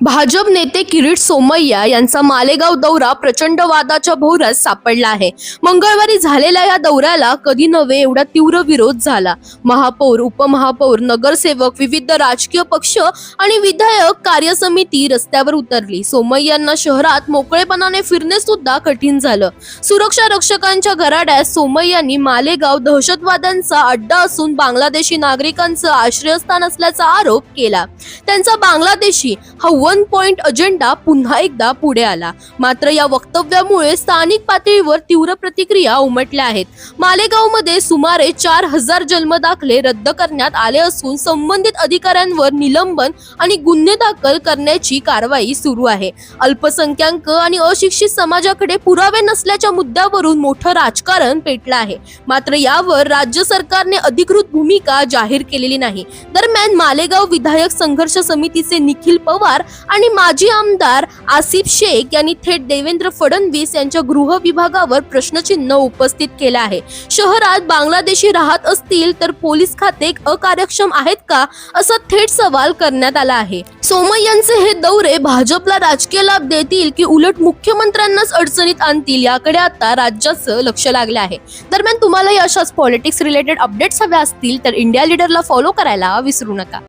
भाजप नेते किरीट सोमय्या यांचा मालेगाव दौरा प्रचंड वादाच्या भोवऱ्यात सापडला आहे। मंगळवारी झालेल्या या दौऱ्याला कधी नव्हे एवढा तीव्र विरोध झाला। महापौर, उपमहापौर, नगरसेवक, विविध राजकीय पक्ष आणि विधायक कार्य समिती रस्त्यावर उतरली। सोमय्यांना शहरात मोकळेपणाने फिरणे सुद्धा कठीण झालं। सुरक्षा रक्षकांच्या घराड्यात सोमय्यांनी मालेगाव दहशतवाद्यांचा अड्डा असून बांगलादेशी नागरिकांचं आश्रयस्थान असल्याचा आरोप केला। त्यांचा बांगलादेशी हा 1 पॉइंट अजेंडा पुन्हा एकदा पुढे आला। मात्र या वक्तव्यामुळे स्थानिक पातळीवर तीव्र प्रतिक्रिया उमटल्या आहेत। मालेगावमध्ये सुमारे 4000 जन्मदाखले रद्द करण्यात आले असून संबंधित अधिकाऱ्यांवर निलंबन आणि गुन्हे दाखल करण्याची कारवाई सुरू आहे। अल्पसंख्याक आणि अशिक्षित समाजाकडे पुरावे नसल्याच्या मुद्द्यावरून मोठं राजकारण पेटलं आहे। मात्र यावर राज्य सरकारने अधिकृत भूमिका जाहीर केलेली नाही। दरम्यान मालेगाव विधायक संघर्ष समितीचे निखिल पवार आणि माजी आमदार आसिफ शेख यांनी थेट देवेंद्र फडणवीस यांच्या गृह विभागावर प्रश्नचिन्ह उपस्थित केले आहे। शहरात बांगलादेशी राहत असतील तर पोलीस खाते अकार्यक्षम आहेत का, असा थेट सवाल करण्यात आला आहे। सोमय्यांचे हे दौरे भाजपला राजकीय लाभ देतील की उलट मुख्यमंत्र्यांनाच अडचणीत आणतील, याकडे आता राज्याचं लक्ष लागले आहे। दरम्यान तुम्हालाही अशाच पॉलिटिक्स रिलेटेड अपडेट्स हव्या असतील तर इंडिया लीडरला फॉलो करायला विसरू नका।